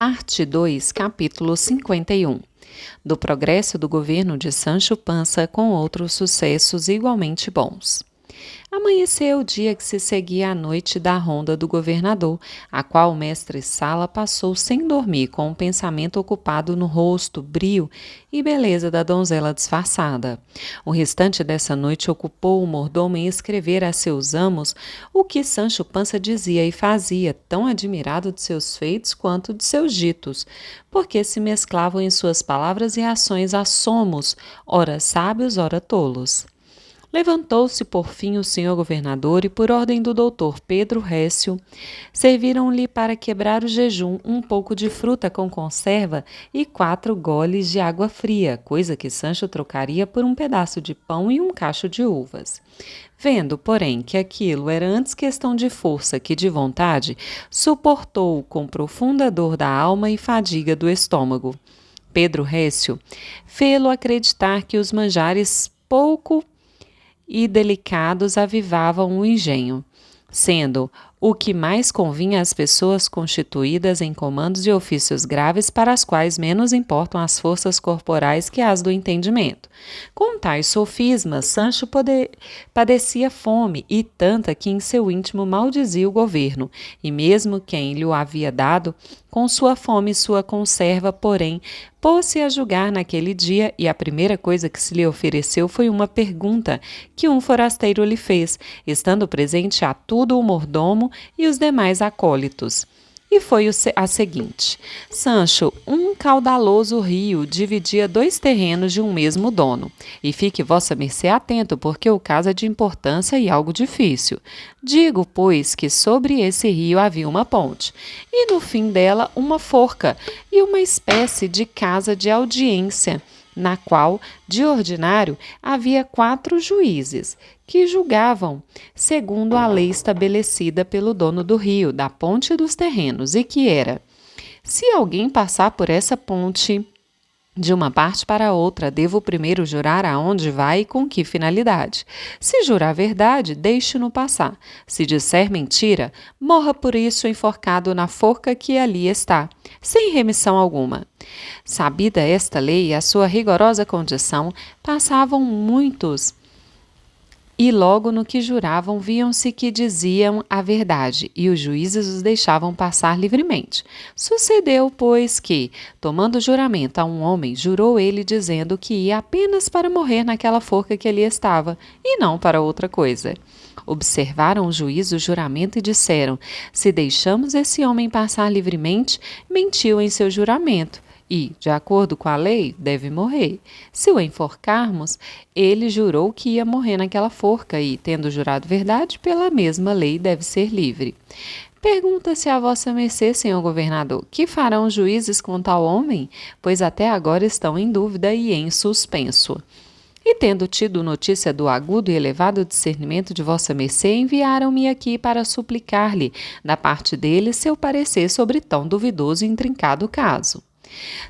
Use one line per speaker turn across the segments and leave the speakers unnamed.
Parte 2, capítulo 51. Do progresso do governo de Sancho Panza com outros sucessos igualmente bons. Amanheceu o dia que se seguia à noite da ronda do governador, a qual o mestre-sala passou sem dormir, com o pensamento ocupado no rosto, brio e beleza da donzela disfarçada. O restante dessa noite ocupou o mordomo em escrever a seus amos o que Sancho Panza dizia e fazia, tão admirado de seus feitos quanto de seus ditos, porque se mesclavam em suas palavras e ações assomos, ora sábios, ora tolos. Levantou-se por fim o senhor governador e, por ordem do doutor Pedro Récio, serviram-lhe para quebrar o jejum um pouco de fruta com conserva e 4 goles de água fria, coisa que Sancho trocaria por um pedaço de pão e um cacho de uvas. Vendo, porém, que aquilo era antes questão de força que de vontade, suportou-o com profunda dor da alma e fadiga do estômago. Pedro Récio fê-lo acreditar que os manjares pouco e delicados avivavam o engenho, sendo o que mais convinha às pessoas constituídas em comandos e ofícios graves para as quais menos importam as forças corporais que as do entendimento. Com tais sofismas, Sancho padecia fome, e tanta que em seu íntimo maldizia o governo, e mesmo quem lhe o havia dado, com sua fome e sua conserva, porém, pôs-se a julgar naquele dia, e a primeira coisa que se lhe ofereceu foi uma pergunta que um forasteiro lhe fez, estando presente a tudo o mordomo e os demais acólitos. E foi a seguinte: Sancho, um caudaloso rio dividia 2 terrenos de um mesmo dono. E fique vossa mercê atento, porque o caso é de importância e algo difícil. Digo, pois, que sobre esse rio havia uma ponte, e no fim dela uma forca, e uma espécie de casa de audiência, na qual, de ordinário, havia 4 juízes, que julgavam, segundo a lei estabelecida pelo dono do rio, da ponte e dos terrenos, e que era: se alguém passar por essa ponte de uma parte para outra, devo primeiro jurar aonde vai e com que finalidade. Se jurar verdade, deixe-no passar. Se disser mentira, morra por isso enforcado na forca que ali está, sem remissão alguma. Sabida esta lei e a sua rigorosa condição, passavam muitos e logo no que juravam viam-se que diziam a verdade, e os juízes os deixavam passar livremente. Sucedeu, pois, que, tomando juramento a um homem, jurou ele dizendo que ia apenas para morrer naquela forca que ali estava, e não para outra coisa. Observaram o juiz o juramento e disseram: se deixamos esse homem passar livremente, mentiu em seu juramento. E, de acordo com a lei, deve morrer. Se o enforcarmos, ele jurou que ia morrer naquela forca e, tendo jurado verdade, pela mesma lei deve ser livre. Pergunta-se a vossa mercê, senhor governador, que farão os juízes com tal homem? Pois até agora estão em dúvida e em suspenso. E tendo tido notícia do agudo e elevado discernimento de vossa mercê, enviaram-me aqui para suplicar-lhe, da parte dele, seu parecer sobre tão duvidoso e intrincado caso.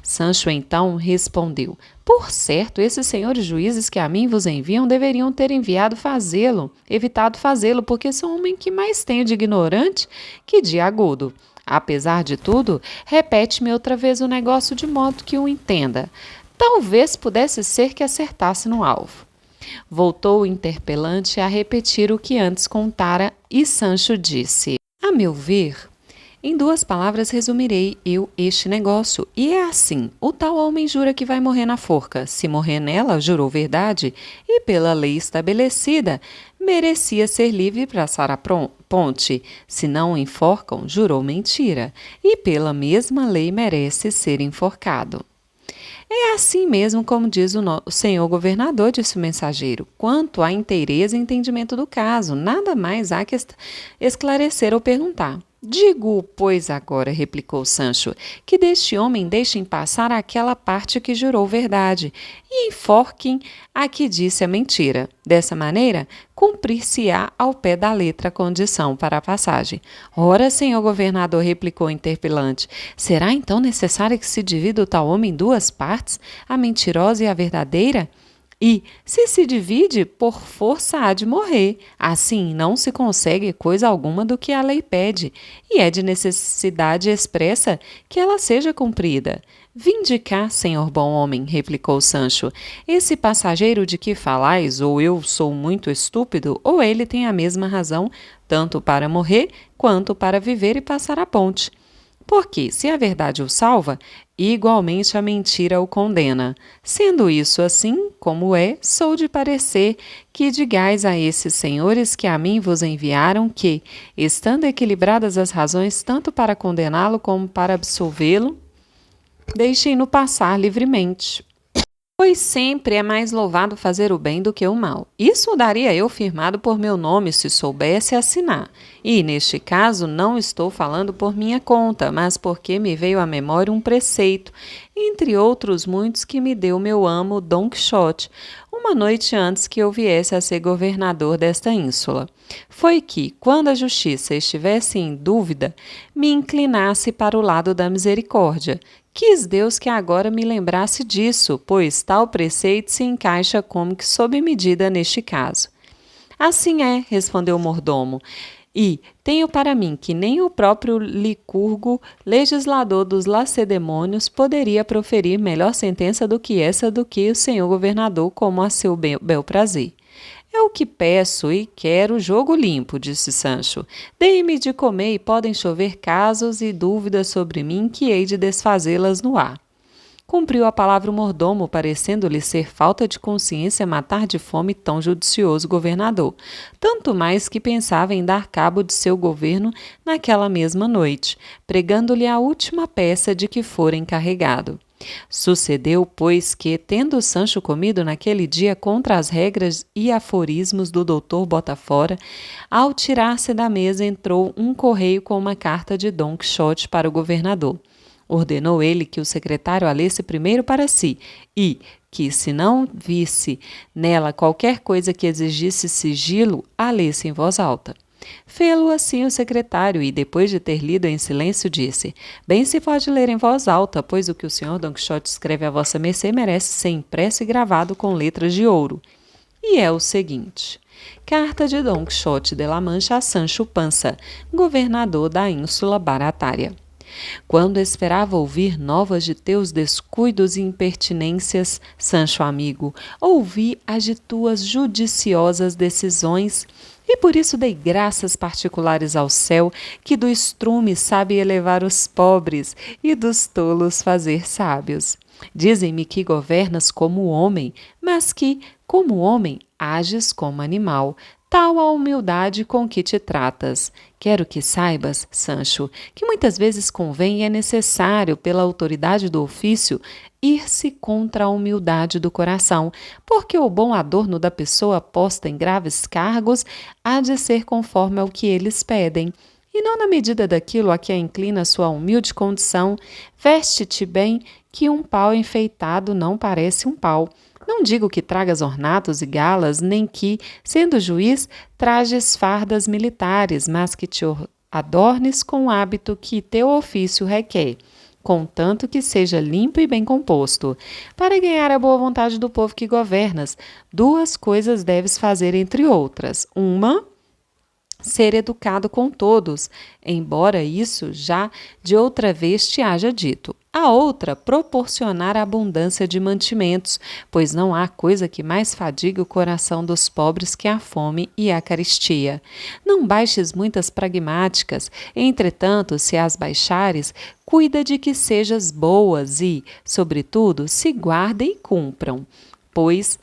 Sancho então respondeu: por certo, esses senhores juízes que a mim vos enviam deveriam ter evitado fazê-lo, porque sou homem que mais tenho de ignorante que de agudo. Apesar de tudo, repete-me outra vez o negócio de modo que o entenda. Talvez pudesse ser que acertasse no alvo. Voltou o interpelante a repetir o que antes contara, e Sancho disse: a meu ver, em 2 palavras resumirei eu este negócio, e é assim: o tal homem jura que vai morrer na forca. Se morrer nela, jurou verdade, e pela lei estabelecida, merecia ser livre para passar a ponte. Se não o enforcam, jurou mentira, e pela mesma lei merece ser enforcado. É assim mesmo como diz o senhor governador, disse o mensageiro. Quanto à inteireza e entendimento do caso, nada mais há que esclarecer ou perguntar. Digo, pois agora, replicou Sancho, que deste homem deixem passar aquela parte que jurou verdade e enforquem a que disse a mentira. Dessa maneira, cumprir-se-á ao pé da letra a condição para a passagem. Ora, senhor governador, replicou o interpelante, será então necessário que se divida o tal homem em 2 partes, a mentirosa e a verdadeira? E, se divide, por força há de morrer. Assim, não se consegue coisa alguma do que a lei pede, e é de necessidade expressa que ela seja cumprida. Vinde cá, senhor bom homem, replicou Sancho. Esse passageiro de que falais, ou eu sou muito estúpido, ou ele tem a mesma razão, tanto para morrer, quanto para viver e passar a ponte. Porque, se a verdade o salva, igualmente a mentira o condena. Sendo isso assim, como é, sou de parecer que digais a esses senhores que a mim vos enviaram que, estando equilibradas as razões tanto para condená-lo como para absolvê-lo, deixem-no passar livremente. Pois sempre é mais louvado fazer o bem do que o mal. Isso daria eu firmado por meu nome se soubesse assinar. E, neste caso, não estou falando por minha conta, mas porque me veio à memória um preceito, entre outros muitos que me deu meu amo Dom Quixote, uma noite antes que eu viesse a ser governador desta ínsula. Foi que, quando a justiça estivesse em dúvida, me inclinasse para o lado da misericórdia. Quis Deus que agora me lembrasse disso, pois tal preceito se encaixa como que sob medida neste caso. Assim é, respondeu o mordomo, e tenho para mim que nem o próprio Licurgo, legislador dos lacedemônios, poderia proferir melhor sentença do que essa do que o senhor governador, como a seu bel prazer. É o que peço e quero jogo limpo, disse Sancho. Dei-me de comer e podem chover casos e dúvidas sobre mim que hei de desfazê-las no ar. Cumpriu a palavra o mordomo, parecendo-lhe ser falta de consciência matar de fome tão judicioso governador, tanto mais que pensava em dar cabo de seu governo naquela mesma noite, pregando-lhe a última peça de que fora encarregado. Sucedeu, pois, que, tendo Sancho comido naquele dia contra as regras e aforismos do doutor Botafora, ao tirar-se da mesa entrou um correio com uma carta de Dom Quixote para o governador. Ordenou ele que o secretário a lesse primeiro para si e que, se não visse nela qualquer coisa que exigisse sigilo, a lesse em voz alta. Fê-lo assim o secretário e, depois de ter lido em silêncio, disse: Bem se pode ler em voz alta, pois o que o senhor Dom Quixote escreve a vossa mercê merece ser impresso e gravado com letras de ouro. E é o seguinte: Carta de Dom Quixote de la Mancha a Sancho Panza, governador da ínsula Baratária. Quando esperava ouvir novas de teus descuidos e impertinências, Sancho amigo, ouvi as de tuas judiciosas decisões, e por isso dei graças particulares ao céu, que do estrume sabe elevar os pobres e dos tolos fazer sábios. Dizem-me que governas como homem, mas que, como homem, ages como animal. Tal a humildade com que te tratas. Quero que saibas, Sancho, que muitas vezes convém e é necessário, pela autoridade do ofício, ir-se contra a humildade do coração, porque o bom adorno da pessoa posta em graves cargos há de ser conforme ao que eles pedem, e não na medida daquilo a que a inclina sua humilde condição. Veste-te bem, que um pau enfeitado não parece um pau. Não digo que tragas ornatos e galas, nem que, sendo juiz, trajes fardas militares, mas que te adornes com o hábito que teu ofício requer, contanto que seja limpo e bem composto. Para ganhar a boa vontade do povo que governas, duas coisas deves fazer entre outras. Uma, ser educado com todos, embora isso já de outra vez te haja dito. A outra, proporcionar abundância de mantimentos, pois não há coisa que mais fadigue o coração dos pobres que a fome e a carestia. Não baixes muitas pragmáticas, entretanto, se as baixares, cuida de que sejas boas e, sobretudo, se guardem e cumpram, pois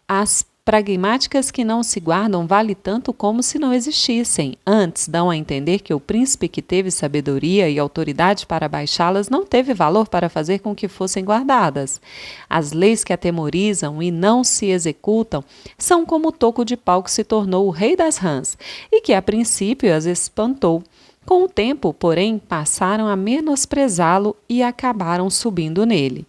as pragmáticas que não se guardam vale tanto como se não existissem. Antes, dão a entender que o príncipe que teve sabedoria e autoridade para baixá-las não teve valor para fazer com que fossem guardadas. As leis que atemorizam e não se executam são como o toco de pau que se tornou o rei das rãs e que a princípio as espantou. Com o tempo, porém, passaram a menosprezá-lo e acabaram subindo nele.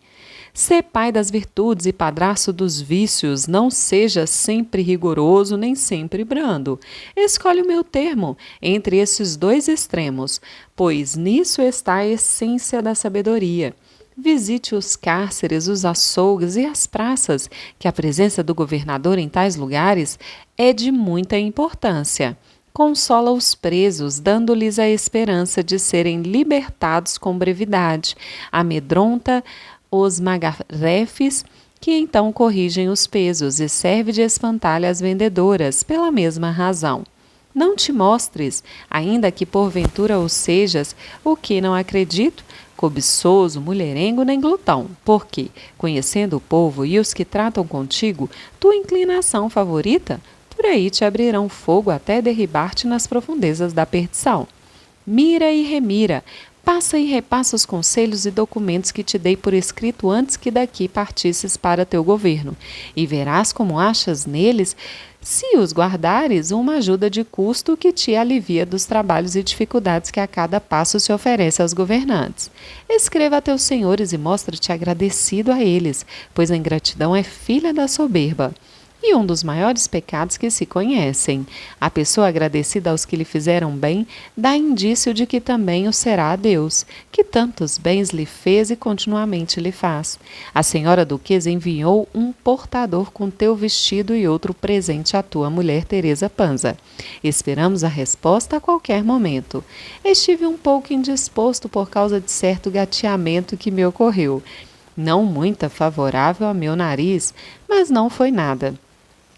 Sê pai das virtudes e padrasto dos vícios, não seja sempre rigoroso nem sempre brando. Escolhe o meu termo entre esses dois extremos, pois nisso está a essência da sabedoria. Visite os cárceres, os açougues e as praças, que a presença do governador em tais lugares é de muita importância. Consola os presos, dando-lhes a esperança de serem libertados com brevidade. Amedronta os magarefes, que então corrigem os pesos, e serve de espantalho às vendedoras, pela mesma razão. Não te mostres, ainda que porventura o sejas, o que não acredito, cobiçoso, mulherengo nem glutão, porque, conhecendo o povo e os que tratam contigo, tua inclinação favorita, por aí te abrirão fogo até derribar-te nas profundezas da perdição. Mira e remira, passa e repassa os conselhos e documentos que te dei por escrito antes que daqui partisses para teu governo, e verás como achas neles, se os guardares, uma ajuda de custo que te alivia dos trabalhos e dificuldades que a cada passo se oferece aos governantes. Escreva a teus senhores e mostra-te agradecido a eles, pois a ingratidão é filha da soberba. E um dos maiores pecados que se conhecem. A pessoa agradecida aos que lhe fizeram bem dá indício de que também o será a Deus, que tantos bens lhe fez e continuamente lhe faz. A senhora duquesa enviou um portador com teu vestido e outro presente à tua mulher Teresa Panza. Esperamos a resposta a qualquer momento. Estive um pouco indisposto por causa de certo gateamento que me ocorreu. Não muito favorável ao meu nariz, mas não foi nada.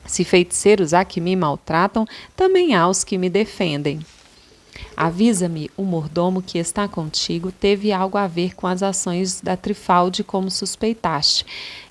Se feiticeiros há que me maltratam, também há os que me defendem. Avisa-me, o mordomo que está contigo teve algo a ver com as ações da Trifaldi, como suspeitaste,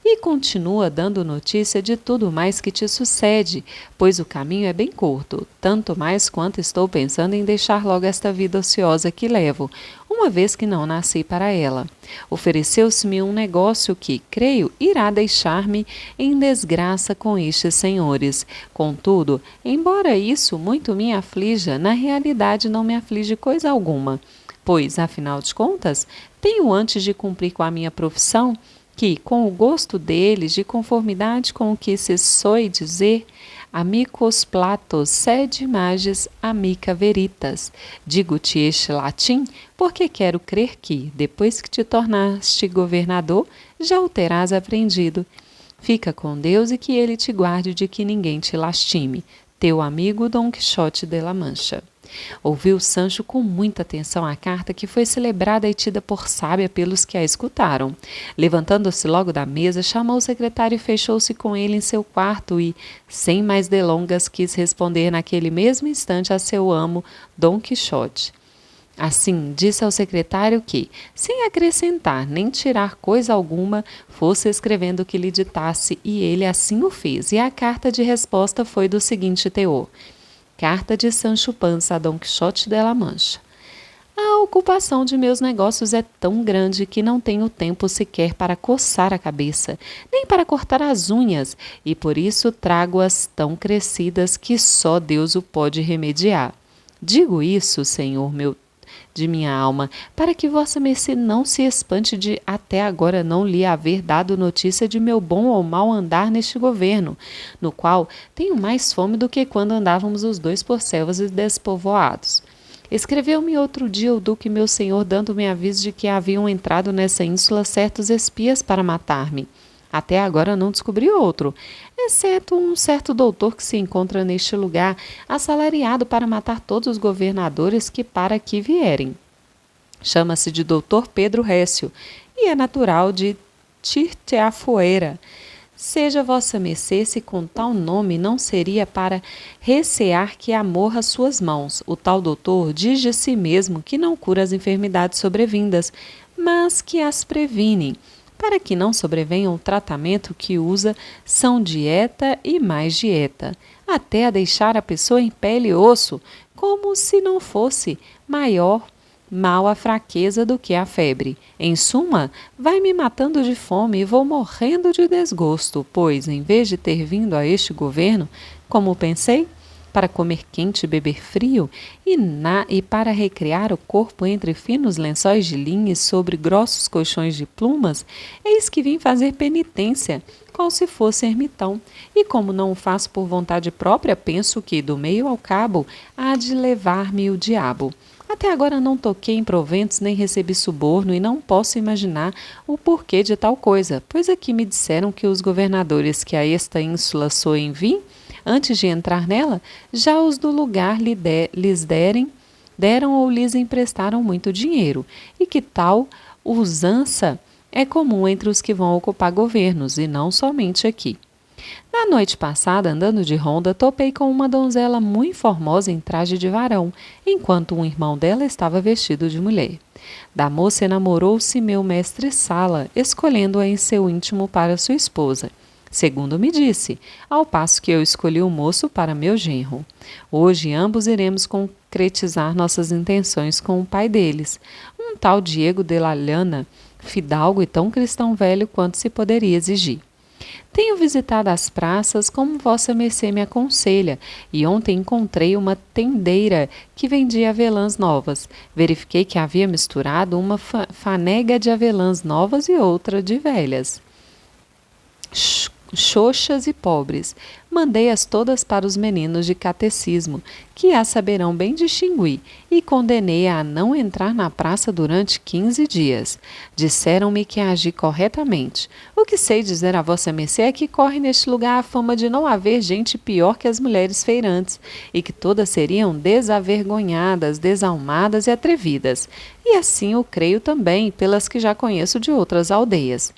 e continua dando notícia de tudo mais que te sucede, pois o caminho é bem curto, tanto mais quanto estou pensando em deixar logo esta vida ociosa que levo, uma vez que não nasci para ela. Ofereceu-se-me um negócio que, creio, irá deixar-me em desgraça com estes senhores. Contudo, embora isso muito me aflija, na realidade não me aflige coisa alguma, pois, afinal de contas, tenho antes de cumprir com a minha profissão, que, com o gosto deles, de conformidade com o que se soe dizer, amicos platos sed images amica veritas. Digo-te este latim, porque quero crer que, depois que te tornaste governador, já o terás aprendido. Fica com Deus e que ele te guarde de que ninguém te lastime. Teu amigo Dom Quixote de la Mancha. Ouviu Sancho com muita atenção a carta, que foi celebrada e tida por sábia pelos que a escutaram. Levantando-se logo da mesa, chamou o secretário e fechou-se com ele em seu quarto e, sem mais delongas, quis responder naquele mesmo instante a seu amo, Dom Quixote. Assim, disse ao secretário que, sem acrescentar nem tirar coisa alguma, fosse escrevendo o que lhe ditasse, e ele assim o fez, e a carta de resposta foi do seguinte teor: Carta de Sancho Panza a Dom Quixote de la Mancha. A ocupação de meus negócios é tão grande que não tenho tempo sequer para coçar a cabeça, nem para cortar as unhas, e por isso trago-as tão crescidas que só Deus o pode remediar. Digo isso, Senhor meu, de minha alma, para que vossa mercê não se espante de até agora não lhe haver dado notícia de meu bom ou mau andar neste governo, no qual tenho mais fome do que quando andávamos os dois por selvas e despovoados. Escreveu-me outro dia o duque meu senhor, dando-me aviso de que haviam entrado nessa ínsula certos espias para matar-me. Até agora não descobri outro, exceto um certo doutor que se encontra neste lugar, assalariado para matar todos os governadores que para aqui vierem. Chama-se de doutor Pedro Récio e é natural de Tirteafuera. Seja vossa mercê se com tal nome não seria para recear que amorra suas mãos. O tal doutor diz de si mesmo que não cura as enfermidades sobrevindas, mas que as previne. Para que não sobrevenha o tratamento que usa, são dieta e mais dieta, até a deixar a pessoa em pele e osso, como se não fosse maior mal a fraqueza do que a febre. Em suma, vai me matando de fome e vou morrendo de desgosto, pois, em vez de ter vindo a este governo, como pensei, para comer quente e beber frio, e para recrear o corpo entre finos lençóis de linha e sobre grossos colchões de plumas, eis que vim fazer penitência, qual se fosse ermitão, e como não o faço por vontade própria, penso que, do meio ao cabo, há de levar-me o diabo. Até agora não toquei em proventos nem recebi suborno e não posso imaginar o porquê de tal coisa, pois aqui me disseram que os governadores que a esta ínsula soem vir, antes de entrar nela, já os do lugar lhes deram ou lhes emprestaram muito dinheiro, e que tal usança é comum entre os que vão ocupar governos, e não somente aqui. Na noite passada, andando de ronda, topei com uma donzela muito formosa em traje de varão, enquanto um irmão dela estava vestido de mulher. Da moça enamorou-se meu mestre Sala, escolhendo-a em seu íntimo para sua esposa, segundo me disse, ao passo que eu escolhi o moço para meu genro. Hoje ambos iremos concretizar nossas intenções com o pai deles, um tal Diego de la Llana, fidalgo e tão cristão velho quanto se poderia exigir. Tenho visitado as praças como vossa mercê me aconselha, e ontem encontrei uma tendeira que vendia avelãs novas. Verifiquei que havia misturado uma fanega de avelãs novas e outra de velhas, xoxas e pobres. Mandei-as todas para os meninos de catecismo, que as saberão bem distinguir, e condenei-a a não entrar na praça durante 15 dias. Disseram-me que agi corretamente. O que sei dizer a vossa mercê é que corre neste lugar a fama de não haver gente pior que as mulheres feirantes, e que todas seriam desavergonhadas, desalmadas e atrevidas. E assim o creio também, pelas que já conheço de outras aldeias.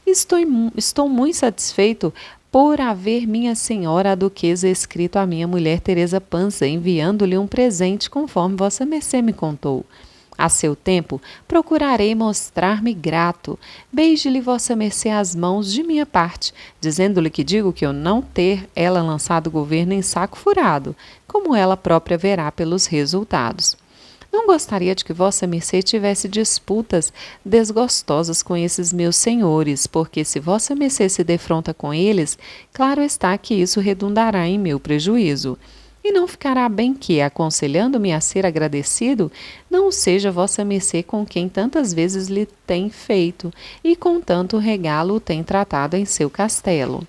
Estou muito satisfeito por haver minha senhora a duquesa escrito à minha mulher Teresa Panza, enviando-lhe um presente conforme vossa mercê me contou. A seu tempo, procurarei mostrar-me grato. Beije-lhe vossa mercê as mãos de minha parte, dizendo-lhe que digo que eu não ter ela lançado o governo em saco furado, como ela própria verá pelos resultados. Não gostaria de que vossa mercê tivesse disputas desgostosas com esses meus senhores, porque se vossa mercê se defronta com eles, claro está que isso redundará em meu prejuízo. E não ficará bem que, aconselhando-me a ser agradecido, não seja vossa mercê com quem tantas vezes lhe tem feito, e com tanto regalo o tem tratado em seu castelo.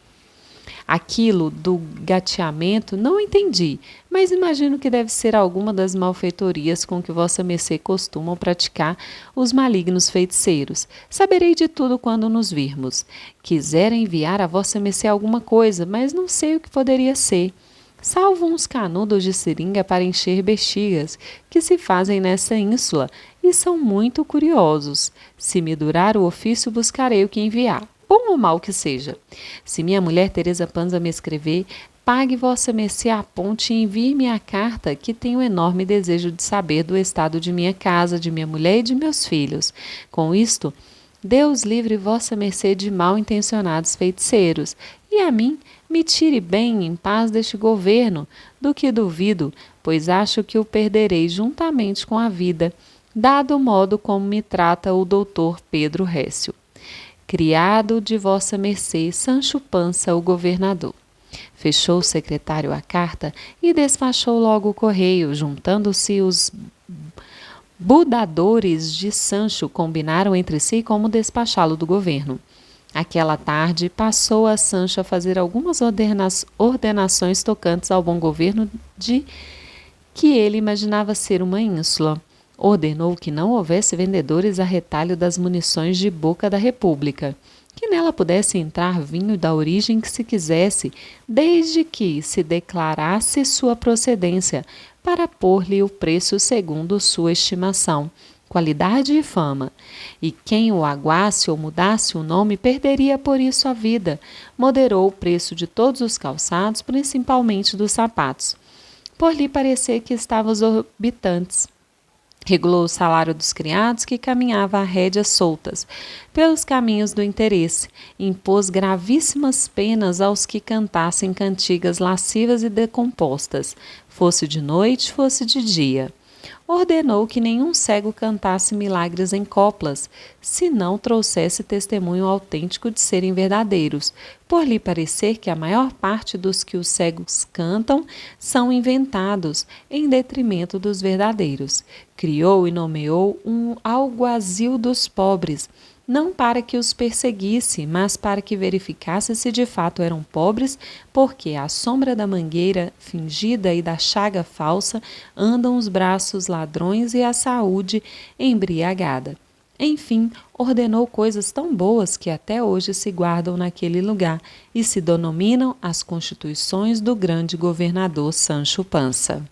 Aquilo do gateamento não entendi, mas imagino que deve ser alguma das malfeitorias com que vossa mercê costumam praticar os malignos feiticeiros. Saberei de tudo quando nos virmos. Quisera enviar a vossa mercê alguma coisa, mas não sei o que poderia ser. Salvo uns canudos de seringa para encher bexigas, que se fazem nessa ínsula, e são muito curiosos. Se me durar o ofício, buscarei o que enviar. Bom ou mal que seja. Se minha mulher Teresa Panza me escrever, pague vossa mercê a ponte e envie-me a carta, que tenho enorme desejo de saber do estado de minha casa, de minha mulher e de meus filhos. Com isto, Deus livre vossa mercê de mal intencionados feiticeiros, e a mim me tire bem em paz deste governo, do que duvido, pois acho que o perderei juntamente com a vida, dado o modo como me trata o doutor Pedro Récio. Criado de vossa mercê, Sancho Panza, o governador. Fechou o secretário a carta e despachou logo o correio, juntando-se os budadores de Sancho, combinaram entre si como despachá-lo do governo. Aquela tarde, passou a Sancho a fazer algumas ordenações tocantes ao bom governo de que ele imaginava ser uma ínsula. Ordenou que não houvesse vendedores a retalho das munições de boca da República, que nela pudesse entrar vinho da origem que se quisesse, desde que se declarasse sua procedência, para pôr-lhe o preço segundo sua estimação, qualidade e fama. E quem o aguasse ou mudasse o nome perderia por isso a vida. Moderou o preço de todos os calçados, principalmente dos sapatos, por lhe parecer que estavam exorbitantes. Regulou o salário dos criados, que caminhava a rédeas soltas pelos caminhos do interesse. Impôs gravíssimas penas aos que cantassem cantigas lascivas e decompostas, fosse de noite, fosse de dia. Ordenou que nenhum cego cantasse milagres em coplas, se não trouxesse testemunho autêntico de serem verdadeiros, por lhe parecer que a maior parte dos que os cegos cantam são inventados, em detrimento dos verdadeiros. Criou e nomeou um alguazil dos pobres, não para que os perseguisse, mas para que verificasse se de fato eram pobres, porque à sombra da mangueira fingida e da chaga falsa andam os braços ladrões e a saúde embriagada. Enfim, ordenou coisas tão boas que até hoje se guardam naquele lugar e se denominam as Constituições do grande governador Sancho Panza.